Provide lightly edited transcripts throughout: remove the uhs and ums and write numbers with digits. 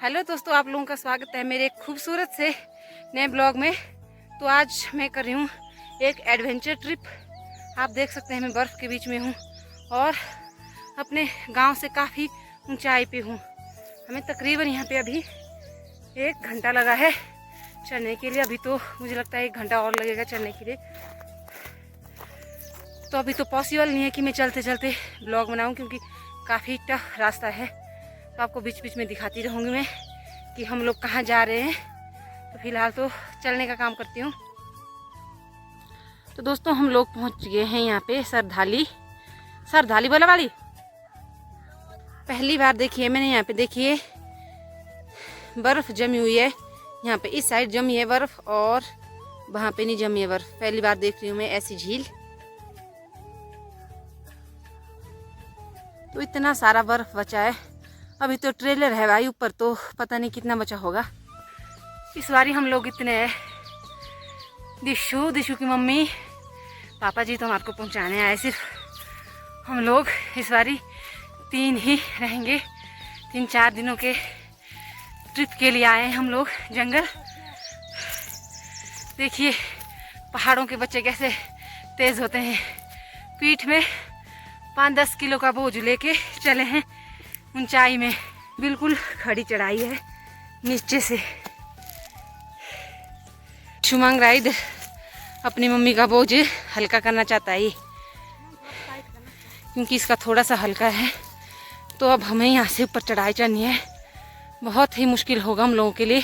Hello दोस्तों, आप लोगों का स्वागत है मेरे एक खूबसूरत से नए ब्लॉग में। तो आज मैं कर रही हूँ एक एडवेंचर ट्रिप। आप देख सकते हैं मैं बर्फ़ के बीच में हूँ और अपने गांव से काफ़ी ऊंचाई पे हूँ। हमें तकरीबन यहाँ पे अभी 1 घंटा लगा है चढ़ने के लिए। अभी तो मुझे लगता है 1 घंटा और लगेगा चढ़ने के लिए। तो अभी तो पॉसिबल नहीं है कि मैं चलते चलते ब्लॉग बनाऊँ, क्योंकि काफ़ी टफ रास्ता है। तो आपको बीच बीच में दिखाती रहूँगी मैं कि हम लोग कहाँ जा रहे हैं। तो फिलहाल तो चलने का काम करती हूँ। तो दोस्तों, हम लोग पहुँच गए हैं यहाँ पे सरधाली बोला वाली। पहली बार देखी है मैंने यहाँ पे। देखिए बर्फ़ जमी हुई है यहाँ पे, इस साइड जमी है बर्फ़ और वहाँ पे नहीं जमी है बर्फ़। पहली बार देख रही हूँ मैं ऐसी झील। तो इतना सारा बर्फ़ बचा है। अभी तो ट्रेलर है भाई ऊपर, तो पता नहीं कितना बचा होगा। इस बारी हम लोग इतने हैं। दिशु की मम्मी पापा जी तो हमारे को पहुंचाने आए। सिर्फ हम लोग इस बारी 3 ही रहेंगे। 3-4 दिनों के ट्रिप के लिए आए हैं हम लोग जंगल। देखिए पहाड़ों के बच्चे कैसे तेज होते हैं। पीठ में 5-10 किलो का बोझ लेके चले हैं ऊंचाई में। बिल्कुल खड़ी चढ़ाई है नीचे से। शुमांग राइड अपनी मम्मी का बोझ हल्का करना चाहता है, क्योंकि इसका थोड़ा सा हल्का है। तो अब हमें यहाँ से ऊपर चढ़ाई चढ़नी है। बहुत ही मुश्किल होगा हम लोगों के लिए।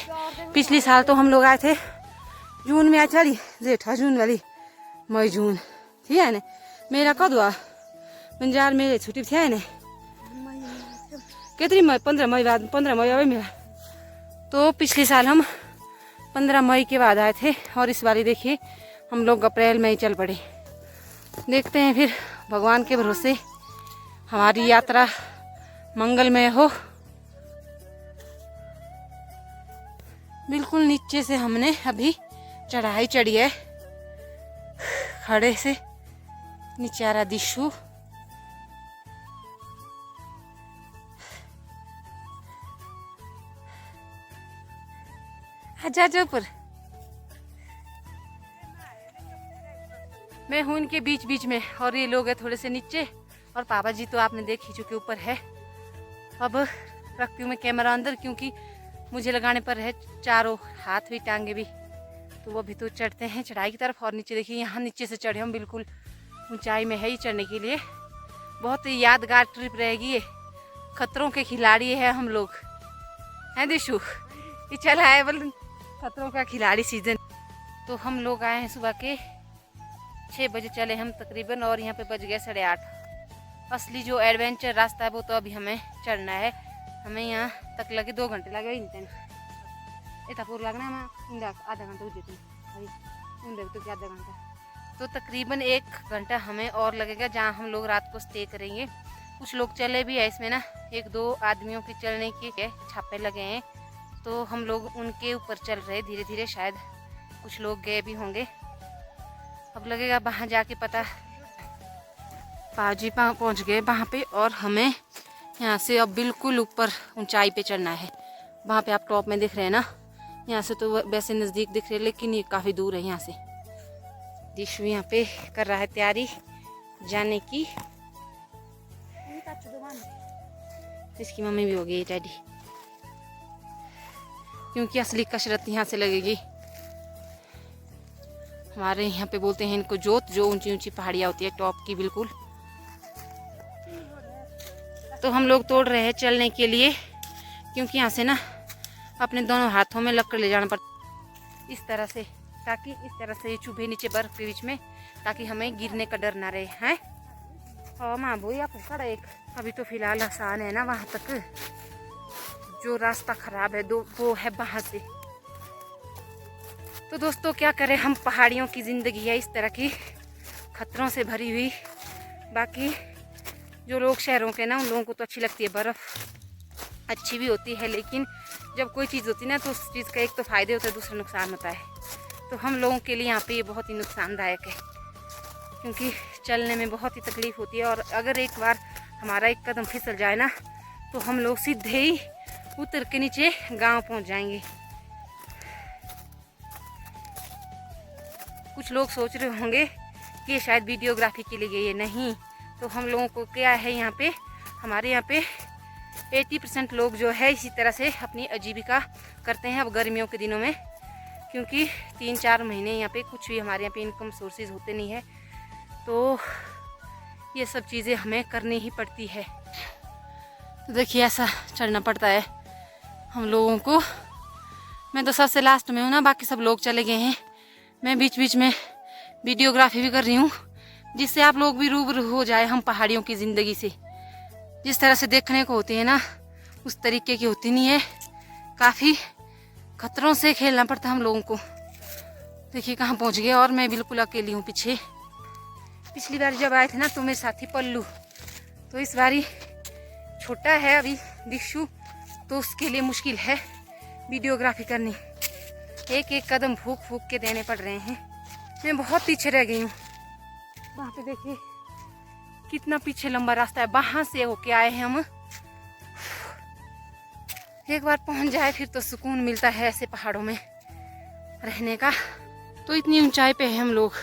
पिछले साल तो हम लोग आए थे जून में, आ चढ़ी जेठा जून वाली मई जून थी है ने। मेरा कद हुआ बंजार मेरे छुट्टी थी है ने कितनी मई 15 मई बाद 15 मई अभी मेरा। तो पिछले साल हम 15 मई के बाद आए थे और इस बारी देखिए हम लोग अप्रैल में ही चल पड़े। देखते हैं फिर भगवान के भरोसे हमारी यात्रा मंगलमय हो। बिल्कुल नीचे से हमने अभी चढ़ाई चढ़ी है। खड़े से नीचे आ रहा दिशु। आजा ऊपर। मैं हूँ इनके बीच बीच में और ये लोग हैं थोड़े से नीचे और पापा जी तो आपने देख ही चुके ऊपर है। अब रखती हूँ मैं कैमरा अंदर, क्योंकि मुझे लगाने पर है चारों हाथ भी टांगे भी। तो वो भी तो चढ़ते हैं चढ़ाई की तरफ। और नीचे देखिए यहाँ नीचे से चढ़े हम बिल्कुल ऊंचाई में है ही चढ़ने के लिए। बहुत ही यादगार ट्रिप रहेगी ये। खतरों के खिलाड़ी है हम लोग, हैं दिशु? ये चला है बोल खतरों का खिलाड़ी सीजन। तो हम लोग आए हैं सुबह के 6 बजे चले हम तकरीबन, और यहाँ पे बज गए 8:30। असली जो एडवेंचर रास्ता है वो तो अभी हमें चढ़ना है। हमें यहाँ तक लगे 2 घंटे लगे। इतना पूरा लगना है आधा घंटा हो देती तो आधा घंटा। तो तकरीबन 1 घंटा हमें और लगेगा, जहाँ हम लोग रात को स्टे करेंगे। कुछ लोग चले भी है इसमें ना, 1-2 आदमियों के चलने के छापे लगे हैं। तो हम लोग उनके ऊपर चल रहे धीरे धीरे। शायद कुछ लोग गए भी होंगे। अब लगेगा वहाँ जाके पता। पाजी पहुँच गए वहाँ पे और हमें यहाँ से अब बिल्कुल ऊपर ऊंचाई पे चढ़ना है। वहाँ पे आप टॉप में दिख रहे हैं ना, यहाँ से तो वैसे नज़दीक दिख रहे हैं लेकिन ये काफ़ी दूर है यहाँ से। दिशु यहाँ पे कर रहा है तैयारी जाने की। इसकी मम्मी भी हो गई डैडी, क्योंकि असली कसरत यहाँ से लगेगी। हमारे यहाँ पे बोलते हैं इनको जोत, जो ऊंची ऊंची पहाड़ियाँ होती है टॉप की बिल्कुल। तो हम लोग तोड़ रहे हैं चलने के लिए, क्योंकि यहाँ से ना अपने दोनों हाथों में लकड़ ले जाना पड़ता इस तरह से, ताकि इस तरह से चुभे नीचे बर्फ के बीच में, ताकि हमें गिरने का डर ना रहे हैं। और माँ बोई आप खड़ा एक। अभी तो फिलहाल आसान है ना, वहाँ तक जो रास्ता खराब है वो है वहाँ से। तो दोस्तों क्या करें, हम पहाड़ियों की ज़िंदगी है इस तरह की, खतरों से भरी हुई। बाकी जो लोग शहरों के ना, उन लोगों को तो अच्छी लगती है बर्फ़, अच्छी भी होती है। लेकिन जब कोई चीज़ होती है ना, तो उस चीज़ का एक तो फ़ायदे होता है, दूसरा नुकसान होता है। तो हम लोगों के लिए यहाँ पे ये बहुत ही नुकसानदायक है, क्योंकि चलने में बहुत ही तकलीफ़ होती है। और अगर एक बार हमारा एक कदम फिसल जाए ना, तो हम लोग सीधे ही उतर के नीचे गांव पहुंच जाएंगे। कुछ लोग सोच रहे होंगे कि ये शायद वीडियोग्राफी के लिए गई है, नहीं। तो हम लोगों को क्या है, यहाँ पे हमारे यहाँ पे 80% लोग जो है इसी तरह से अपनी आजीविका करते हैं अब गर्मियों के दिनों में, क्योंकि 3-4 महीने यहाँ पे कुछ भी हमारे यहाँ पे इनकम सोर्सेज होते नहीं है, तो ये सब चीज़ें हमें करनी ही पड़ती है। तो देखिए ऐसा चढ़ना पड़ता है हम लोगों को। मैं तो सबसे लास्ट में हूँ ना, बाकी सब लोग चले गए हैं। मैं बीच बीच में वीडियोग्राफी भी कर रही हूँ, जिससे आप लोग भी रूबरू हो जाए हम पहाड़ियों की ज़िंदगी से। जिस तरह से देखने को होती है ना, उस तरीके की होती नहीं है। काफ़ी खतरों से खेलना पड़ता है हम लोगों को। देखिए कहाँ पहुँच गए, और मैं बिल्कुल अकेली हूँ पीछे। पिछली बार जब आए थे ना तो मेरे साथी पल्लू, तो इस बारी छोटा है अभी दिक्षु, तो उसके लिए मुश्किल है वीडियोग्राफी करनी। एक एक कदम फूक फूक के देने पड़ रहे हैं। मैं बहुत पीछे रह गई हूँ। वहाँ पे देखिए कितना पीछे लंबा रास्ता है, वहाँ से होके आए हैं हम। एक बार पहुँच जाए फिर तो सुकून मिलता है ऐसे पहाड़ों में रहने का। तो इतनी ऊंचाई पे है हम लोग,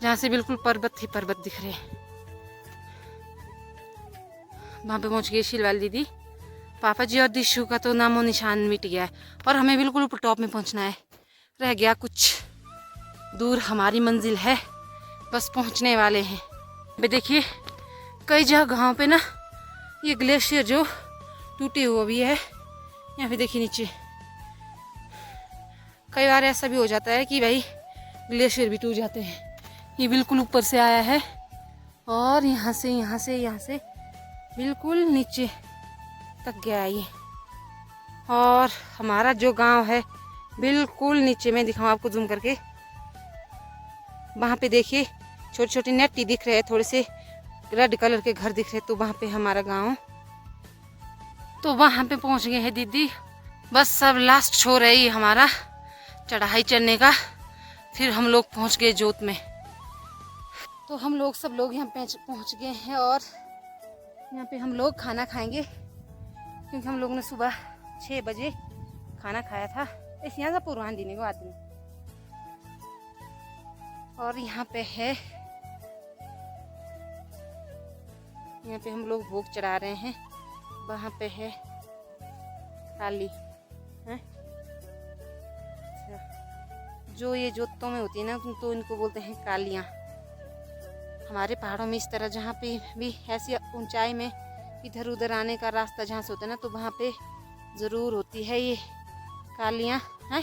जहाँ से बिल्कुल पर्वत ही पर्वत दिख रहे हैं। वहाँ पे पहुँच गई शील वाली दीदी। पापा जी और दिशु का तो नामो निशान मिट गया है, और हमें बिल्कुल ऊपर टॉप में पहुँचना है। रह गया कुछ दूर, हमारी मंजिल है, बस पहुँचने वाले हैं। अभी देखिए कई जगहों पे ना ये ग्लेशियर जो टूटे हुए भी है। यहाँ पे देखिए नीचे कई बार ऐसा भी हो जाता है कि भाई ग्लेशियर भी टूट जाते हैं। ये बिल्कुल ऊपर से आया है और यहाँ से बिल्कुल नीचे तक गया ये। और हमारा जो गांव है बिल्कुल नीचे, में दिखाऊं आपको जूम करके। वहाँ पे देखिए छोटे छोटे नेटी दिख रहे हैं, थोड़े से रेड कलर के घर दिख रहे हैं, तो वहाँ पे हमारा गांव। तो वहाँ पे पहुँच गए हैं दीदी। बस सब लास्ट छोर है ये हमारा चढ़ाई चढ़ने का, फिर हम लोग पहुँच गए जोत में। तो हम लोग सब लोग यहाँ पे पहुँच गए हैं, और यहाँ पे हम लोग खाना खाएंगे, क्योंकि हम लोगों ने सुबह 6 बजे खाना खाया था। इस यहाँ से पुरान दिन को आदमी। और यहाँ पे है, यहाँ पे हम लोग भोग चढ़ा रहे हैं। वहाँ पे है काली है, जो ये जोतों में होती है ना, तो इनको बोलते हैं कालियाँ। हमारे पहाड़ों में इस तरह जहाँ पे भी ऐसी ऊंचाई में इधर उधर आने का रास्ता जहाँ से होता है ना, तो वहाँ पे ज़रूर होती है ये कालियाँ हैं।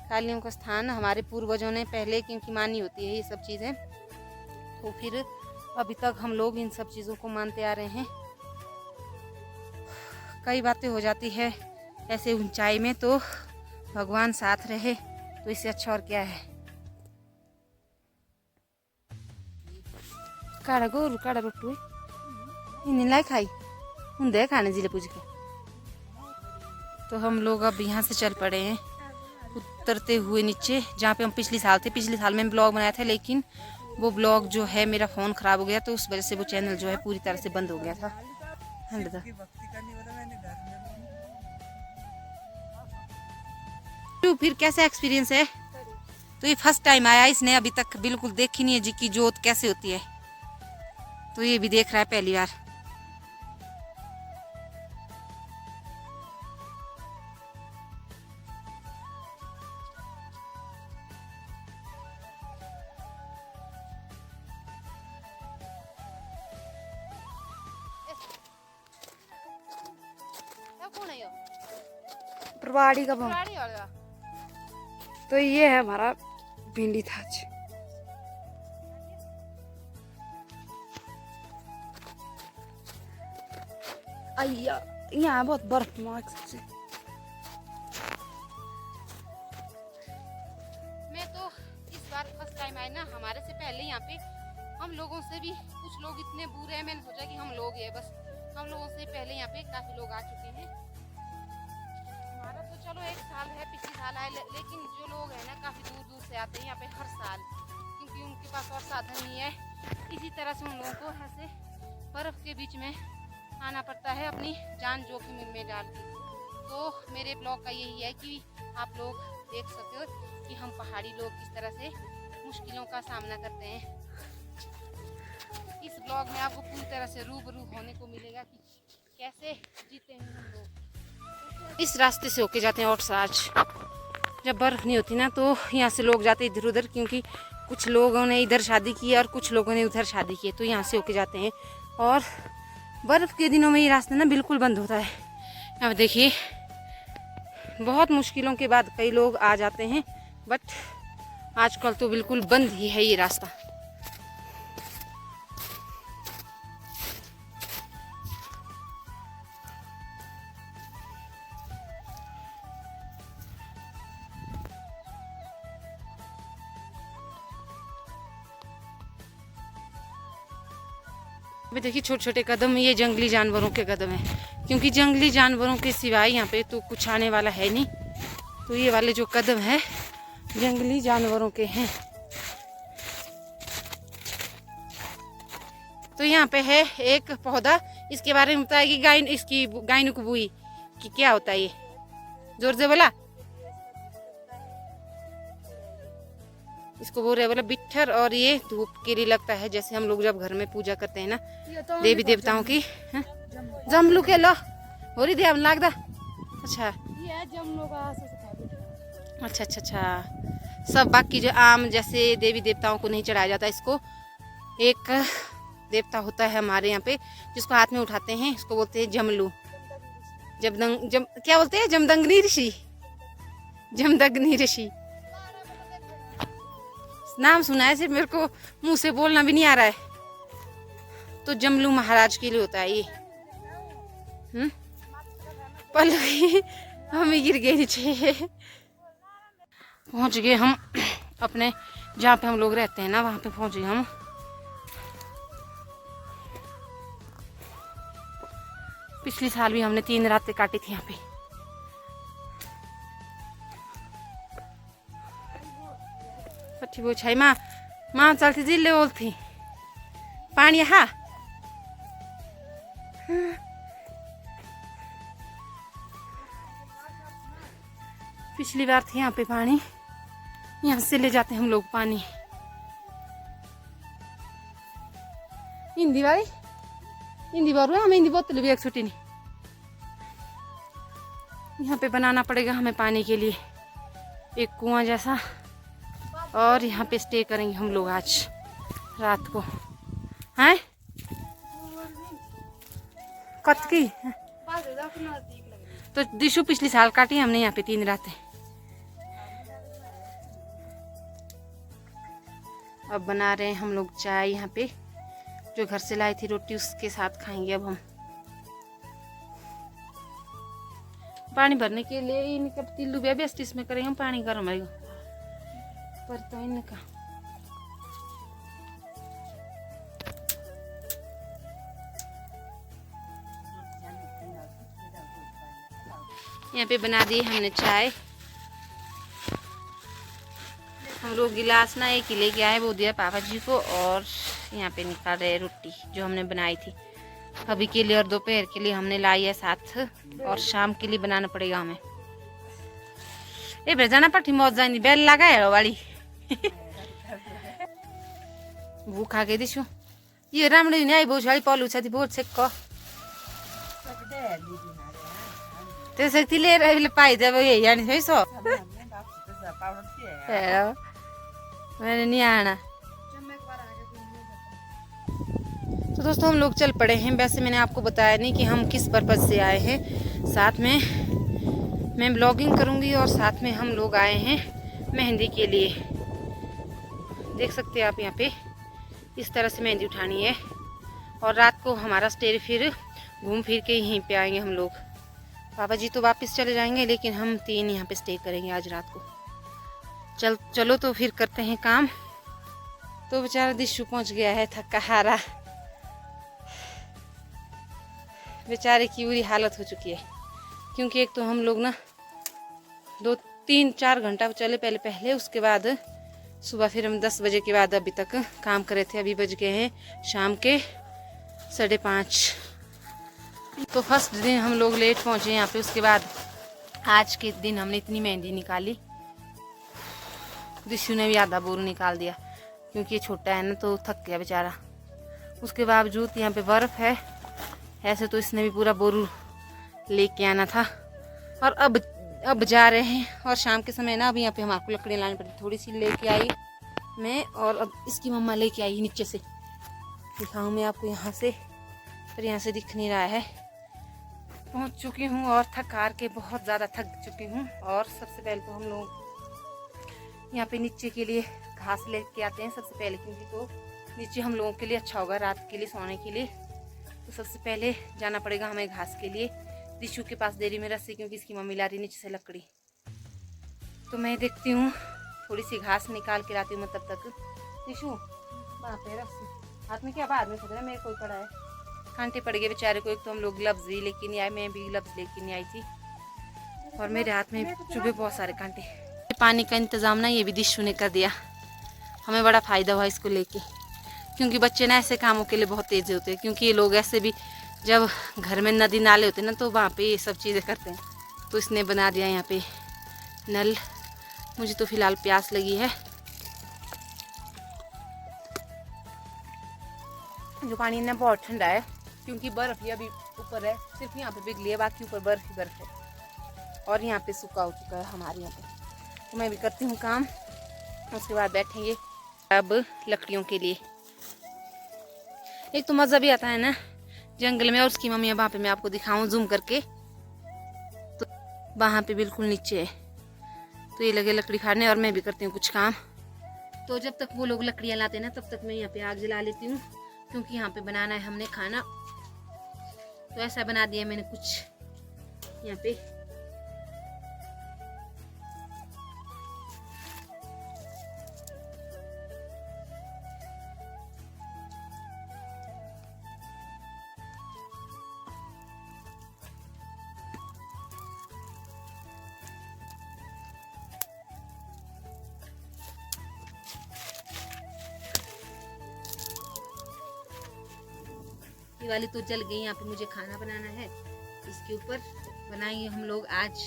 कालियों का स्थान हमारे पूर्वजों ने पहले क्योंकि मानी होती है ये सब चीज़ें, तो फिर अभी तक हम लोग इन सब चीज़ों को मानते आ रहे हैं। कई बातें हो जाती है ऐसे ऊंचाई में, तो भगवान साथ रहे तो इससे अच्छा और क्या है। काढ़ा गोरू काढ़ा रोटू इन लाई खाई होंगे खाने जिले पूज के। तो हम लोग अब यहाँ से चल पड़े हैं उतरते हुए नीचे, जहाँ पे हम पिछले साल थे। पिछले साल में ब्लॉग बनाया था, लेकिन वो ब्लॉग जो है मेरा फ़ोन ख़राब हो गया, तो उस वजह से वो चैनल जो है पूरी तरह से बंद हो गया था। तो फिर कैसा एक्सपीरियंस है? तो ये फर्स्ट टाइम आया, इसने अभी तक बिल्कुल देखी नहीं है जी की जोत कैसे होती है, तो ये भी देख रहा है पहली बार। प्रवाड़ी का बम। तो ये है हमारा भिंडी थाच। अय्या यहाँ बहुत बर्फ मार्क से। मैं तो इस बार फर्स्ट टाइम आए ना, हमारे से पहले यहाँ पे हम लोगों से भी कुछ लोग इतने बुरे हैं, मैंने सोचा कि हम लोग हैं बस। हम लोगों से पहले यहाँ पे काफी लोग आ चुके हैं। हमारा तो चलो 1 साल है, पिछले साल आए, लेकिन जो लोग हैं ना काफी दूर दूर से आते हैं यहाँ पे हर साल, क्योंकि उनके पास और साधन नहीं है। इसी तरह से उन लोगों को ऐसे बर्फ के बीच में आना पड़ता है अपनी जान जोखिम में डाल के। तो मेरे ब्लॉग का यही है कि आप लोग देख सको कि हम पहाड़ी लोग किस तरह से मुश्किलों का सामना करते हैं। इस ब्लॉग में आपको पूरी तरह से रूबरू होने को मिलेगा कि कैसे जीते हैं हम लोग। इस रास्ते से होके जाते हैं और आज जब बर्फ़ नहीं होती ना तो यहाँ से लोग जाते इधर उधर, क्योंकि कुछ लोगों ने इधर शादी की और कुछ लोगों ने उधर शादी की, तो यहाँ से होके जाते हैं। और बर्फ़ के दिनों में ये रास्ता ना बिल्कुल बंद होता है। अब देखिए बहुत मुश्किलों के बाद कई लोग आ जाते हैं, बट आजकल तो बिल्कुल बंद ही है ये रास्ता। अभी देखिए छोटे छोटे कदम, ये जंगली जानवरों के कदम है, क्योंकि जंगली जानवरों के सिवाय यहाँ पे तो कुछ आने वाला है नहीं। तो ये वाले जो कदम है जंगली जानवरों के हैं। तो यहाँ पे है एक पौधा, इसके बारे में बताएगी इसकी गायनुक बुई कि क्या होता है ये, जोर से बोला। इसको बोल रहे बोला बिट्ठर, और ये धूप के लिए लगता है, जैसे हम लोग जब घर में पूजा करते हैं ना देवी देवताओं की। जमलू के लो हो रही ध्यान लागदा। अच्छा अच्छा अच्छा अच्छा। सब बाकी जो आम जैसे देवी देवताओं को नहीं चढ़ाया जाता, इसको एक देवता होता है हमारे यहाँ पे जिसको हाथ में उठाते हैं, इसको बोलते हैं जमलू। क्या बोलते हैं, जमदग्नि ऋषि, जमदग्नि ऋषि नाम सुना है, सिर्फ मेरे को मुंह से बोलना भी नहीं आ रहा है। तो जमलू महाराज के लिए होता है ये। पल्लवी हमें गिर गए नीचे। पहुंच गए हम अपने जहाँ पे हम लोग रहते हैं ना, वहाँ पे पहुंच गए हम। पिछले साल भी हमने 3 रातें काटी थी यहाँ पे। पट्टी वो छाई माँ चलती जिले ओल थी पानी। हाँ पिछली बार थी यहाँ पे पानी, यहाँ से ले जाते हैं हम लोग पानी। हिंदी वाली हिंदी बार हमें हिंदी बोतल भी एक छुट्टी नहीं। यहाँ पे बनाना पड़ेगा हमें पानी के लिए एक कुआं जैसा, और यहाँ पे स्टे करेंगे हम लोग आज रात को। हैं कत की तो दिशु पिछली साल काटी हमने यहाँ पे 3 रातें। अब बना रहे हैं हम लोग चाय, यहाँ पे जो घर से लाई थी रोटी उसके साथ खाएंगे। अब हम पानी भरने के लिए इनका तिल्लू भी बेस्ट इसमें करेंगे हम पानी गर्म है पर तो इनका यहाँ पे बना दी हमने चाय। हम लोग गिलास ना एक ही लेके आए, वो दिया पापा जी को, और यहाँ पे निकाल रहे रोटी जो हमने बनाई थी अभी के लिए, और दोपहर के लिए हमने लाई है साथ, और शाम के लिए बनाना पड़ेगा हमें। ए भेजाना पट्टी मौज जानी बेल लगा है वाली वो खा के दिशु ये राम्ररी नै आइबो छाली पलु छ ती बोट छेक्क त्यसै लिएर अहिले पाइदियो यही जाने है सो मैंने नहीं आना। तो दोस्तों हम लोग चल पड़े हैं। वैसे मैंने आपको बताया नहीं कि हम किस पर्पज़ से आए हैं। साथ में मैं ब्लॉगिंग करूंगी और साथ में हम लोग आए हैं मेहंदी के लिए। देख सकते हैं आप यहाँ पे इस तरह से मेहंदी उठानी है, और रात को हमारा स्टे फिर घूम फिर के यहीं पे आएंगे हम लोग। पापा जी तो वापस चले जाएंगे, लेकिन हम 3 यहाँ पे स्टे करेंगे आज रात को। चलो तो फिर करते हैं काम। तो बेचारा दिशु पहुँच गया है थका हारा, बेचारे की बुरी हालत हो चुकी है, क्योंकि एक तो हम लोग ना 2-3-4 घंटा चले पहले, उसके बाद सुबह फिर हम 10 बजे के बाद अभी तक काम कर रहे थे। अभी बज गए हैं शाम के 5:30। तो फर्स्ट दिन हम लोग लेट पहुँचे यहाँ पे, उसके बाद आज के दिन हमने इतनी मेहंदी निकाली। दिशु ने भी आधा बोरू निकाल दिया क्योंकि ये छोटा है ना तो थक गया बेचारा। उसके बावजूद यहाँ पे बर्फ़ है, ऐसे तो इसने भी पूरा बोरू लेके आना था। और अब जा रहे हैं, और शाम के समय ना अभी यहाँ पे हमारे को लकड़ियाँ लानी पड़ी, थोड़ी सी लेके आई मैं, और अब इसकी मम्मा लेके आई नीचे से। दिखाऊँ मैं आपको यहाँ से, पर यहाँ से दिख नहीं रहा है। पहुँच चुकी हूँ और थक हार के बहुत ज़्यादा थक चुकी हूँ। और सबसे पहले तो हम लोग यहाँ पे नीचे के लिए घास लेके आते हैं सबसे पहले, क्योंकि तो नीचे हम लोगों के लिए अच्छा होगा रात के लिए सोने के लिए। तो सबसे पहले जाना पड़ेगा हमें घास के लिए। दिशु के पास देरी में रस्सी, क्योंकि इसकी मम्मी ला रही नीचे से लकड़ी। तो मैं देखती हूँ थोड़ी सी घास निकाल के लाती हूँ मैं तब तक। दिशु वहाँ पे रस्सी हाथ में क्या, बाद में खतरा मेरे कोई पड़ा है। कांटे पड़ गए बेचारे को। एक तो हम लोग ग्लव्स भी लेके नहीं आए, मैं भी ग्लव्स लेके नहीं आई थी, और मेरे हाथ में चुभे बहुत सारे कांटे। पानी का इंतज़ाम ना ये भी दिशु ने कर दिया, हमें बड़ा फ़ायदा हुआ इसको लेके, क्योंकि बच्चे ना ऐसे कामों के लिए बहुत तेज़ होते हैं। क्योंकि ये लोग ऐसे भी जब घर में नदी नाले होते हैं ना तो वहाँ पे ये सब चीज़ें करते हैं। तो इसने बना दिया यहाँ पे नल। मुझे तो फ़िलहाल प्यास लगी है। जो पानी ना बहुत ठंडा है, क्योंकि बर्फ़ ही अभी ऊपर है, सिर्फ यहाँ पे पिघली है, बाकी ऊपर बर्फ़ ही बर्फ़ है। और यहाँ पे सूखा हो चुका है हमारे यहाँ पे। तो मैं भी करती हूँ काम, उसके बाद बैठेंगे अब लकड़ियों के लिए। एक तो मज़ा भी आता है ना जंगल में। और उसकी मम्मी वहाँ पे मैं आपको दिखाऊं जूम करके, तो वहाँ पे बिल्कुल नीचे है। तो ये लगे लकड़ी खाने और मैं भी करती हूँ कुछ काम। तो जब तक वो लोग लकड़ियाँ लाते हैं ना तब तक मैं यहाँ पे आग जला लेती हूँ, क्योंकि यहाँ पे बनाना है हमने खाना। तो ऐसा बना दिया मैंने कुछ यहाँ पे। ये वाली तो जल गई। यहाँ पे मुझे खाना बनाना है, इसके ऊपर बनाएंगे हम लोग आज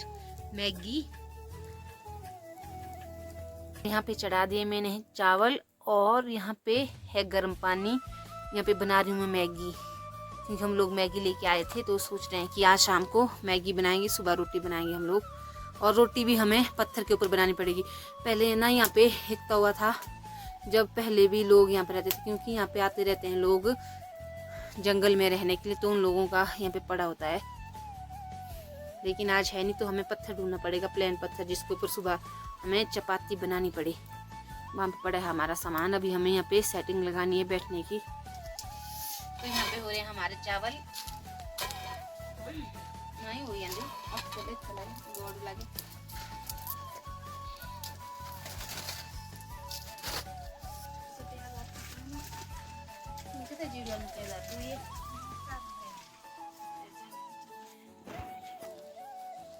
मैगी। यहाँ पे चढ़ा दिए मैंने चावल, और यहाँ पे है गर्म पानी। यहाँ पे बना रही हूँ मैं मैगी, क्योंकि हम लोग मैगी लेके आए थे तो सोच रहे हैं कि आज शाम को मैगी बनाएंगे, सुबह रोटी बनाएंगे हम लोग। और रोटी भी हमें पत्थर के ऊपर बनानी पड़ेगी। पहले ना यहाँ पे एक तवा था, जब पहले भी लोग यहाँ पे रहते थे, क्योंकि यहाँ पे आते रहते हैं लोग जंगल में रहने के लिए, तो उन लोगों का यहाँ पे पड़ा होता है। लेकिन आज है नहीं, तो हमें पत्थर ढूंढना पड़ेगा, प्लेन पत्थर, जिसके ऊपर सुबह हमें चपाती बनानी पड़े। वहाँ पे पड़ा है हमारा सामान। अभी हमें यहाँ पे सेटिंग लगानी है बैठने की। तो यहाँ पे हो रहे हैं हमारे चावल। नहीं हो रही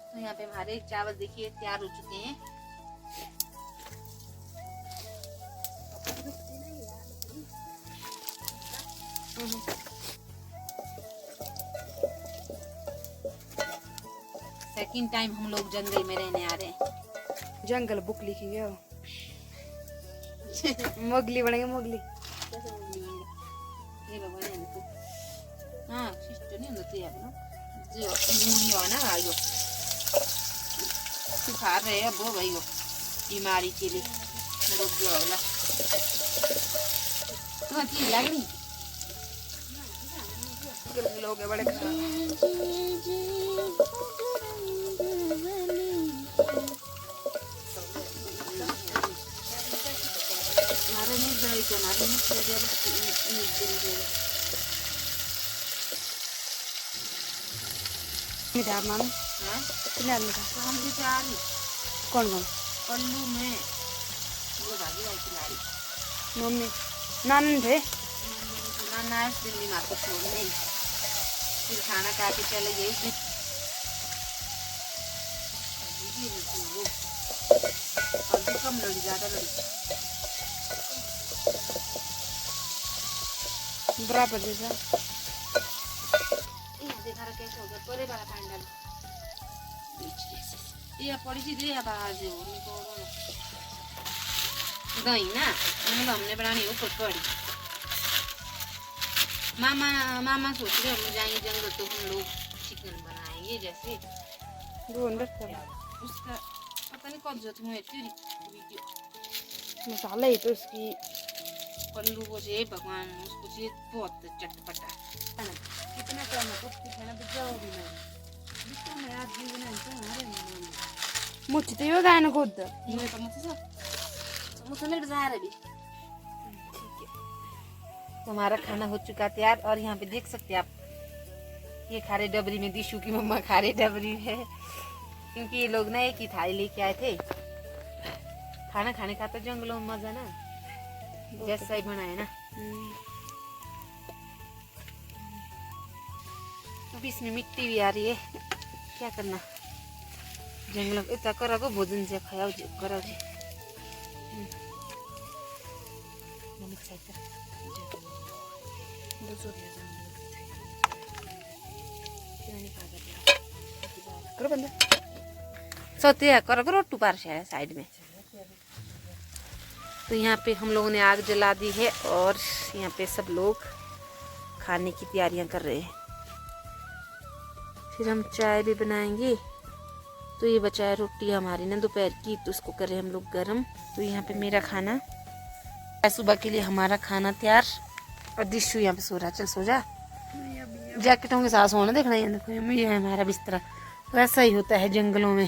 तो यहाँ पे हमारे चावल देखिए तैयार हो चुके हैं। सेकंड टाइम हम लोग जंगल में रहने आ रहे हैं। जंगल बुक लिखी गया मोगली बनेंगे, मोगली। ये भगवान को हाँ शिष्ट नहीं होती है ना, जो मूली हो ना भाई खा रहे हैं वो भाई बीमारी के लिए रोग जो होला तो अच्छी लग रही लोग है बड़े मीठा मानो कितना मीठा हम भी चार कौन कौन पल्लू में वो भागी आई खिलाड़ी मम्मी नानन थे नाना दिल्ली मार को छोड़ने फिर खाना खा के चले गए। अभी कम लड़ी ज्यादा लड़ी बराबर जैसा देखा रखे कैसे होगा परे वाला पानी डालो बीच जैसे ये पड़ी थी दे आवाज हो दही ना हमने बनानी हो पकौड़ी मामा मामा सोच रहे हम जाएंगे जंगल तो हम लोग चिकन बनाएंगे जैसे उसका पता नहीं कब जरूरत हुई थी वीडियो मसाला ही तो इसकी पल्लू को चाहिए भगवान उसको चाहिए बहुत चटपटा है ना कितना कम है कुछ खाना तो जाओ भी नहीं जितना मैं आज भी बनाई तो हमारे मुझे तो ये गाना खुद मुझे तो मुझे मेरे बाजार है भी तुम्हारा खाना हो चुका तैयार और यहाँ पे देख सकते हैं आप ये खा रहे डबरी में दिशु की मम्मा खा रहे डबरी में क्योंकि ये लोग ना एक ही थाली लेके आए थे खाना खाने का तो जंगलों में मजा ना जैसा ही बनाए ना अब इसमें मिट्टी भी आ रही है क्या करना जंगलों इतना करो को भोजन से खाओ जी करो जी करो बंदा सोते करो रोटू पार से है साइड में तो यहाँ पे हम लोगों ने आग जला दी है और यहाँ पे सब लोग खाने की तैयारियां कर रहे हैं फिर हम चाय भी बनाएंगे तो ये बचा है रोटी हमारी ना दोपहर की तो उसको करें हम लोग गरम तो यहाँ पे मेरा खाना सुबह के लिए हमारा खाना तैयार और दिशु यहाँ पे सो रहा चल सो जा जैकेटों के साथ सोना देखना ये है हमारा बिस्तरा वैसा ही होता है जंगलों में